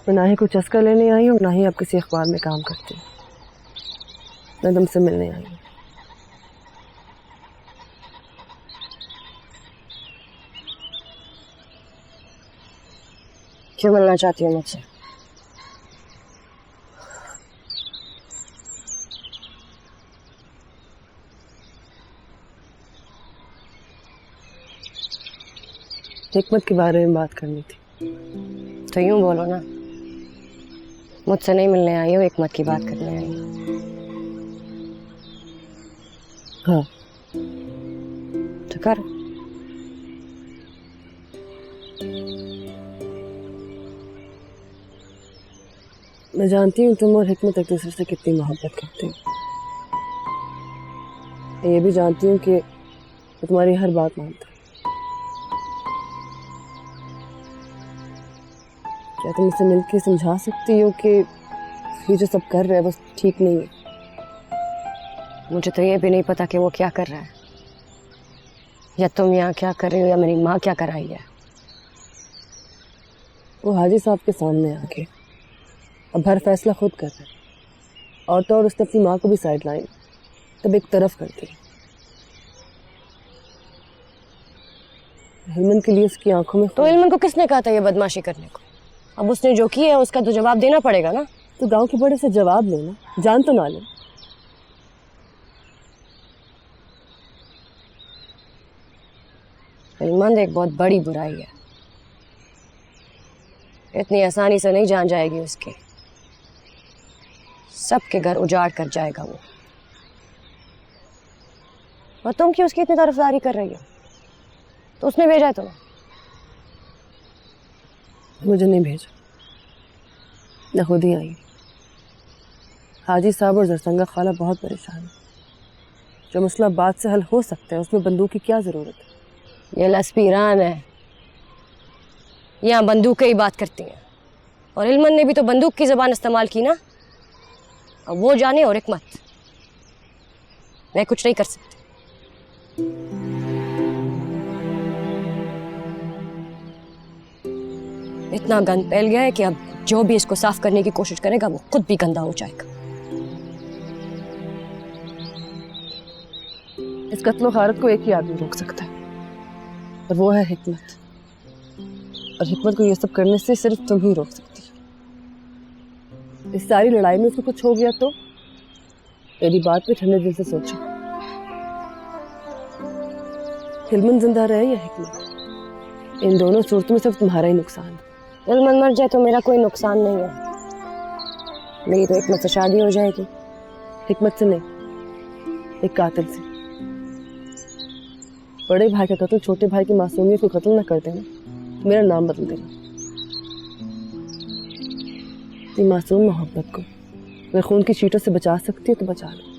میں نہ ہی کوئی چسکا لینے آئی ہوں، نہ ہی آپ کسی اخبار میں کام کرتی ہوں. میں تم سے ملنے آئی ہوں. کیوں ملنا چاہتی ہوں مجھ سے؟ حکمت کے بارے میں بات کرنی تھی. تو یوں بولو نا، مجھ سے نہیں ملنے آئی ہو، حکمت کی بات کرنے آئی ہو. ہاں. تو کر. میں جانتی ہوں تم اور حکمت ایک دوسرے سے کتنی محبت کرتی ہو. میں یہ بھی جانتی ہوں کہ میں تمہاری ہر بات مانتا ہوں. کیا تم اسے مل کے سمجھا سکتی ہو کہ یہ جو سب کر رہے ہیں بس ٹھیک نہیں ہے؟ مجھے تو یہ بھی نہیں پتا کہ وہ کیا کر رہا ہے، یا تم یہاں کیا کر رہی ہو، یا میری ماں کیا کر آئی ہے. وہ حاجی صاحب کے سامنے آ کے اب ہر فیصلہ خود کر رہے ہیں، اور تو اور اس نے اپنی ماں کو بھی سائڈ لائن تب ایک طرف کر دی. ہیمنت کے لیے اس کی آنکھوں میں تو علم کو کس نے کہا تھا یہ بدماشی کرنے کو؟ اب اس نے جو کی ہے اس کا تو جواب دینا پڑے گا نا. تو گاؤں کے بڑے سے جواب لینا، جان تو نہ لے. علمند ایک بہت بڑی برائی ہے، اتنی آسانی سے نہیں جان جائے گی اس کے. سب کے گھر اجاڑ کر جائے گا وہ. اور تم کیوں اس کی اتنی طرفداری کر رہی ہو؟ تو اس نے بھیجا ہے تمہیں. مجھے نہیں بھیجا، میں خود ہی آئی. حاجی صاحب اور زرسنگا خالہ بہت پریشان ہیں. جو مسئلہ بات سے حل ہو سکتا ہے اس میں بندوق کی کیا ضرورت ہے؟ یہ لسپیران ہے، یہاں بندوقیں ہی بات کرتی ہیں. اور علمن نے بھی تو بندوق کی زبان استعمال کی نا. اب وہ جانے اور حکمت، میں کچھ نہیں کر سکتی. اتنا گند پھیل گیا ہے کہ اب جو بھی اس کو صاف کرنے کی کوشش کرے گا وہ خود بھی گندا ہو جائے گا. اس قتل و غارت کو ایک ہی آدمی روک سکتا ہے، اور وہ ہے حکمت. اور حکمت کو یہ سب کرنے سے صرف تم ہی روک سکتی ہو. اس ساری لڑائی میں اس کو کچھ ہو گیا تو میری بات پہ ٹھنڈے دل سے سوچو. علمن زندہ رہے یا حکمت، ان دونوں صورتوں میں صرف تمہارا ہی نقصان ہے. علمن مر جائے تو میرا کوئی نقصان نہیں ہے، میری تو حکمت سے شادی ہو جائے گی. حکمت سے نہیں، ایک قاتل سے. بڑے بھائی کا قتل چھوٹے بھائی کی معصومیت کو قتل نہ کر دینا تو میرا نام بدل دینا. اپنی معصوم محبت کو اگر خون کی چیٹوں سے بچا سکتی ہو تو بچا لو.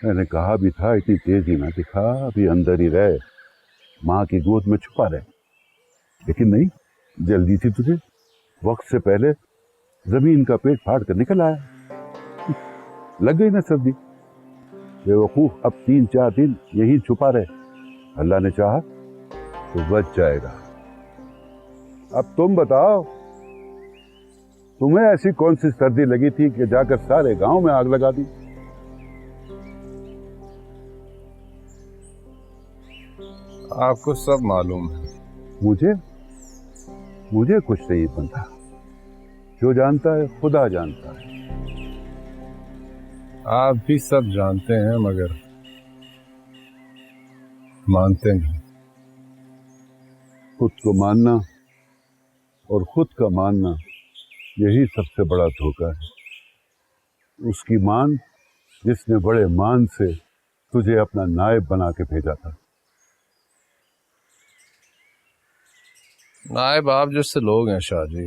میں نے کہا بھی تھا اتنی تیزی نہ دکھا، ابھی اندر ہی رہے، ماں کی گود میں چھپا رہے. لیکن نہیں، جلدی تھی تجھے، وقت سے پہلے زمین کا پیٹ پھاڑ کر نکل آیا. لگ گئی نا سردی. بے وقوف اب 3-4 دن یہی چھپا رہے، اللہ نے چاہا تو بچ جائے گا. اب تم بتاؤ، تمہیں ایسی کون سی سردی لگی تھی کہ جا کر سارے گاؤں میں آگ لگا دی؟ آپ کو سب معلوم ہے. مجھے کچھ نہیں بنتا. جو جانتا ہے خدا جانتا ہے. آپ بھی سب جانتے ہیں مگر مانتے نہیں. خود کو ماننا اور خود کا ماننا یہی سب سے بڑا دھوکہ ہے. اس کی مان جس نے بڑے مان سے تجھے اپنا نائب بنا کے بھیجا تھا. نائب آپ جیسے لوگ ہیں شاہ جی،